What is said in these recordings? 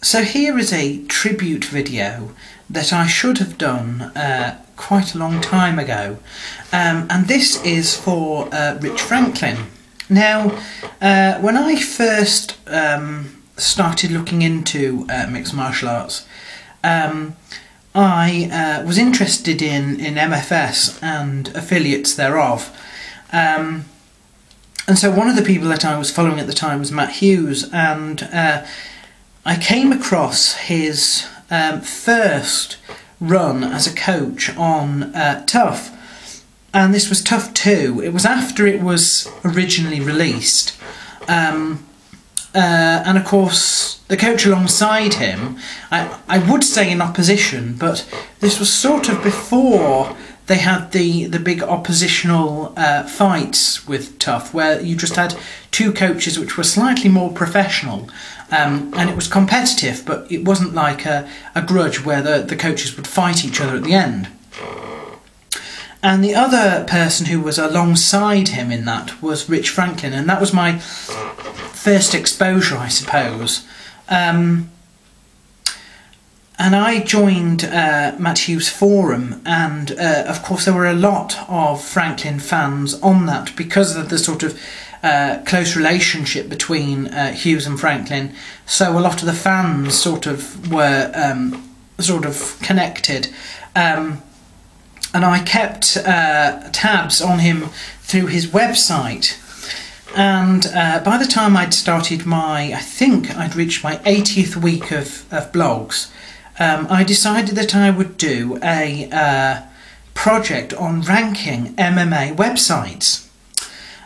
So here is a tribute video that I should have done quite a long time ago, and this is for Rich Franklin. Now, when I first started looking into mixed martial arts, I was interested in MFS and affiliates thereof. And so one of the people that I was following at the time was Matt Hughes, and I came across his first run as a coach on Tough, and this was Tough 2. It was after it was originally released, and of course the coach alongside him, I would say in opposition, but this was sort of before they had the big oppositional fights with Tough, where you just had two coaches which were slightly more professional, and it was competitive, but it wasn't like a grudge where the coaches would fight each other at the end. And the other person who was alongside him in that was Rich Franklin, and that was my first exposure, I suppose. And I joined Matt Hughes' forum, and of course there were a lot of Franklin fans on that because of the sort of close relationship between Hughes and Franklin. So a lot of the fans sort of were connected, and I kept tabs on him through his website. And by the time I'd started I think I'd reached my 80th week of blogs, I decided that I would do a project on ranking MMA websites.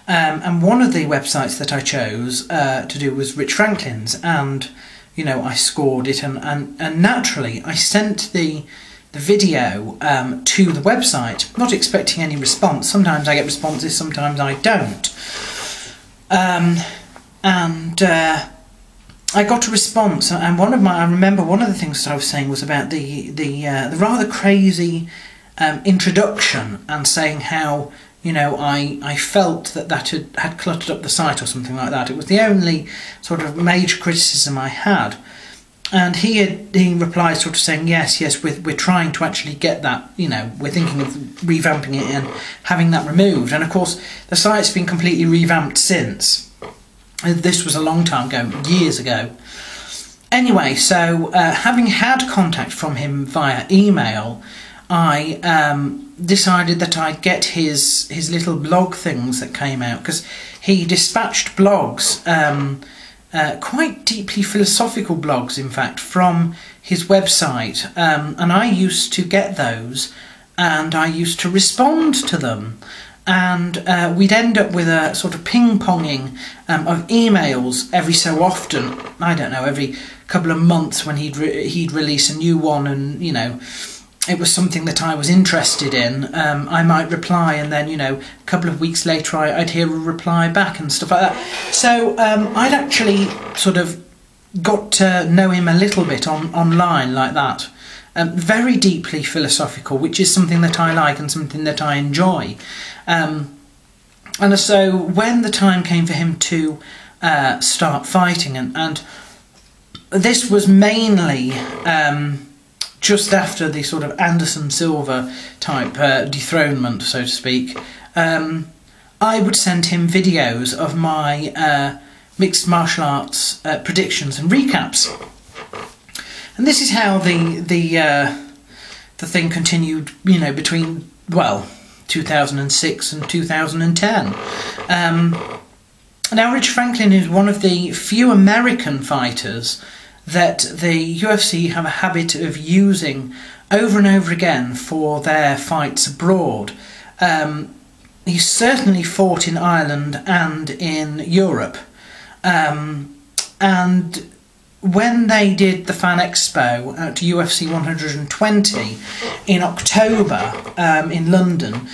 And one of the websites that I chose to do was Rich Franklin's, and you know, I scored it, and naturally I sent the video to the website, not expecting any response. Sometimes I get responses, sometimes I don't. I got a response, and I remember one of the things that I was saying was about the rather crazy introduction, and saying how, you know, I felt that had cluttered up the site or something like that. It was the only sort of major criticism I had. And he replied sort of saying, yes, we're trying to actually get that, you know, we're thinking of revamping it and having that removed. And of course, the site's been completely revamped since. This was a long time ago, years ago. Anyway, so having had contact from him via email, I decided that I'd get his little blog things that came out, because he dispatched blogs, quite deeply philosophical blogs, in fact, from his website, and I used to get those, and I used to respond to them, and we'd end up with a sort of ping-ponging of emails every so often. I don't know, every couple of months when he'd release a new one, and you know, it was something that I was interested in, I might reply, and then, you know, a couple of weeks later I'd hear a reply back and stuff like that. So I'd actually sort of got to know him a little bit online like that. Very deeply philosophical, which is something that I like and something that I enjoy. And so when the time came for him to start fighting, and this was mainly just after the sort of Anderson Silva type dethronement, so to speak, I would send him videos of my mixed martial arts predictions and recaps. And this is how the thing continued, you know, between, well, 2006 and 2010. Now, Rich Franklin is one of the few American fighters that the UFC have a habit of using over and over again for their fights abroad. He certainly fought in Ireland and in Europe. And when they did the Fan Expo at UFC 120 in October in London,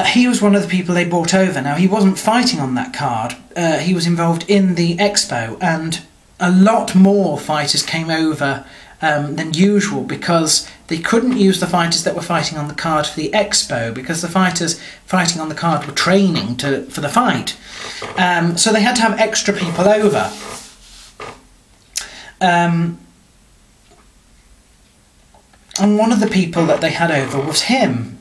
he was one of the people they brought over. Now, he wasn't fighting on that card. He was involved in the expo, and a lot more fighters came over than usual, because they couldn't use the fighters that were fighting on the card for the expo, because the fighters fighting on the card were training for the fight. So they had to have extra people over. and one of the people that they had over was him.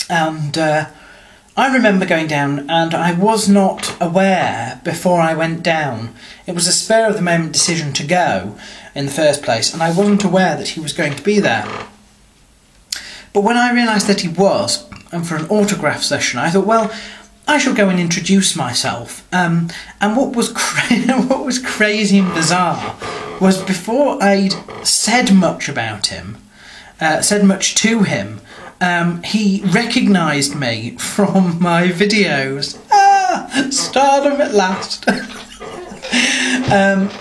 And I remember going down, and I was not aware before I went down. It was a spur of the moment decision to go in the first place, and I wasn't aware that he was going to be there. But when I realised that he was, and for an autograph session, I thought, well, I shall go and introduce myself. And what was what was crazy and bizarre was, before I'd said much about him, said much to him, he recognised me from my videos. Stardom at last.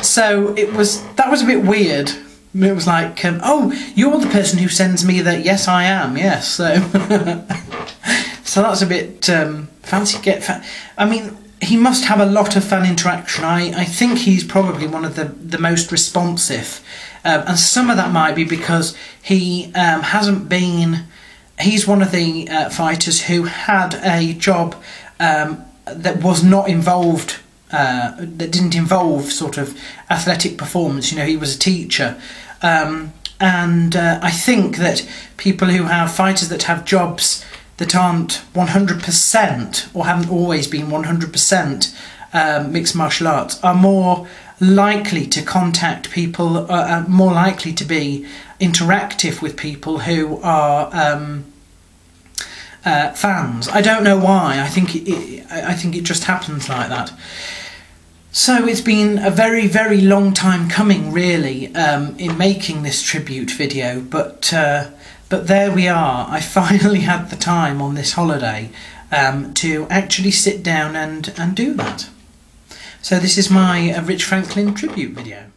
So that was a bit weird. It was like, oh, you're the person who sends me that. Yes, I am. Yes, so so that's a bit fancy. I mean, he must have a lot of fan interaction. I think he's probably one of the most responsive, and some of that might be because he hasn't been. He's one of the fighters who had a job that was not involved. That didn't involve sort of athletic performance. You know, he was a teacher, and I think that people who have fighters that have jobs that aren't 100% or haven't always been 100% mixed martial arts are more likely to contact people, more likely to be interactive with people who are fans. I don't know why. I think it just happens like that. So it's been a very, very long time coming, really, in making this tribute video, but there we are. I finally had the time on this holiday to actually sit down and do that. So this is my Rich Franklin tribute video.